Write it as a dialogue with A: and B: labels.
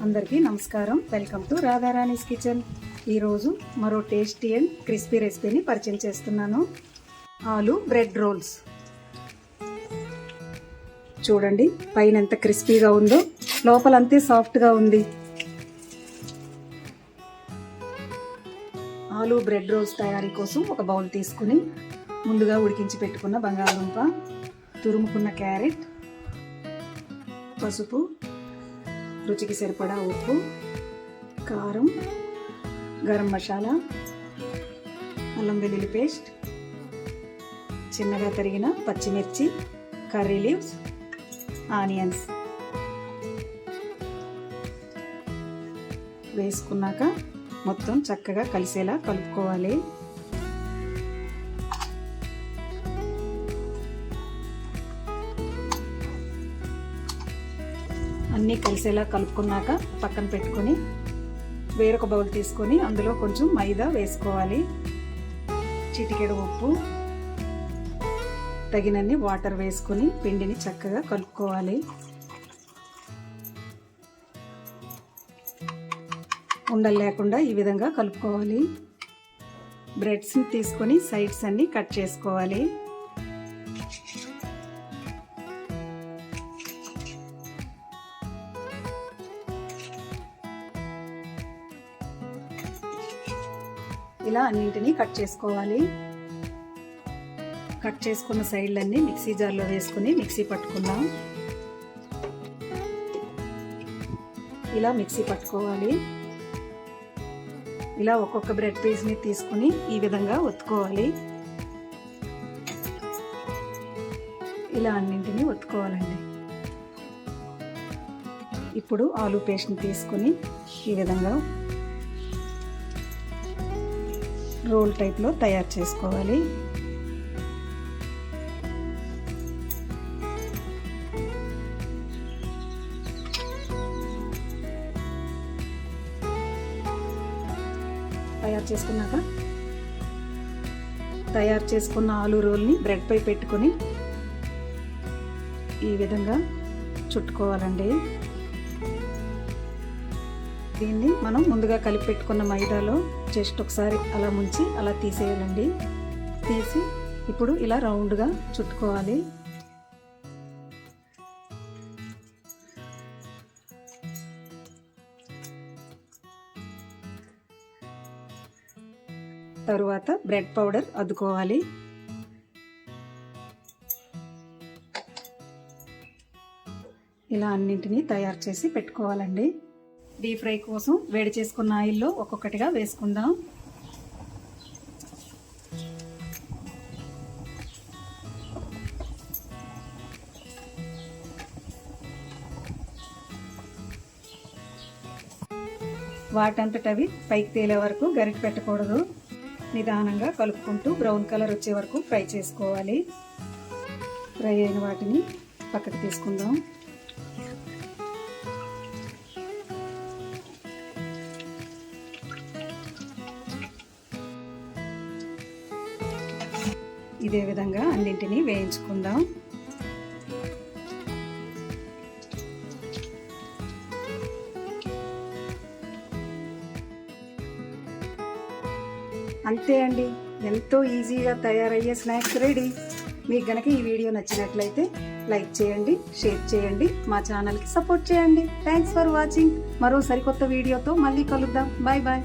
A: అందరికీ నమస్కారం. Welcome to Radharani's kitchen. ఈరోజు మరో టేస్టీ అండ్ క్రిస్పీ రెసిపీని పరిచయం చేస్తున్నాను. ఆలు బ్రెడ్ రోల్స్. చూడండి పైన ఎంత క్రిస్పీగా ఉందో, లోపల అంతే సాఫ్ట్గా ఉంది. ఆలు బ్రెడ్ రోల్స్ తయారీ కోసం ఒక బౌల్ తీసుకుని ముందుగా ఉడికించి పెట్టుకున్న బంగాళదుంప, తురుముకున్న క్యారెట్, పసుపు, రుచికి సరిపడా ఉప్పు, కారం, గరం మసాలా, అల్లం వెల్లుల్లి పేస్ట్, చిన్నగా తరిగిన పచ్చిమిర్చి, కర్రీ లీవ్స్, ఆనియన్స్ వేసుకున్నాక మొత్తం చక్కగా కలిసేలా కలుపుకోవాలి. అన్నీ కలిసేలా కలుపుకున్నాక పక్కన పెట్టుకొని వేరొక బౌల్ తీసుకొని అందులో కొంచెం మైదా వేసుకోవాలి. చిటికెడు ఉప్పు, తగినన్ని వాటర్ వేసుకొని పిండిని చక్కగా కలుపుకోవాలి. ఉండలు లేకుండా ఈ విధంగా కలుపుకోవాలి. బ్రెడ్స్ని తీసుకొని సైడ్స్ అన్ని కట్ చేసుకోవాలి. ఇలా అన్నింటినీ కట్ చేసుకోవాలి. కట్ చేసుకున్న సైడ్లన్నీ మిక్సీ జార్లో వేసుకుని మిక్సీ పట్టుకుందాం. ఇలా మిక్సీ పట్టుకోవాలి. ఇలా ఒక్కొక్క బ్రెడ్ పీస్ని తీసుకుని ఈ విధంగా ఒత్తుకోవాలి. ఇలా అన్నింటినీ ఒత్తుకోవాలండి. ఇప్పుడు ఆలు పేస్ట్ని తీసుకుని ఈ విధంగా రోల్ టైప్లో తయారు చేసుకోవాలి. తయారు చేసుకున్న ఆలు రోల్ని బ్రెడ్ పై పెట్టుకొని ఈ విధంగా చుట్టుకోవాలండి. దీన్ని మనం ముందుగా కలిపి పెట్టుకున్న మైదాలో జస్ట్ ఒకసారి అలా ముంచి అలా తీసేయాలండి. తీసి ఇప్పుడు ఇలా రౌండ్గా చుట్టుకోవాలి. తరువాత బ్రెడ్ పౌడర్ అద్దుకోవాలి. ఇలా అన్నింటినీ తయారు చేసి పెట్టుకోవాలండి. డీప్ ఫ్రై కోసం వేడి చేసుకున్న ఆయిల్లో ఒక్కొక్కటిగా వేసుకుందాం. వాటంతటవి పైకి తేలే వరకు గరిటె పెట్టకూడదు. నిదానంగా కలుపుకుంటూ బ్రౌన్ కలర్ వచ్చే వరకు ఫ్రై చేసుకోవాలి. ఫ్రై అయిన వాటిని పక్కకు తీసుకుందాం. ఇదే విధంగా అన్నింటినీ వేయించుకుందాం. అంతే అండి, ఎంతో ఈజీగా తయారయ్యే స్నాక్స్ రెడీ. మీకు గనక ఈ వీడియో నచ్చినట్లయితే లైక్ చేయండి, షేర్ చేయండి, మా ఛానల్కి సపోర్ట్ చేయండి. Thanks for watching. మరో సరికొత్త వీడియోతో మళ్ళీ కలుద్దాం. Bye bye.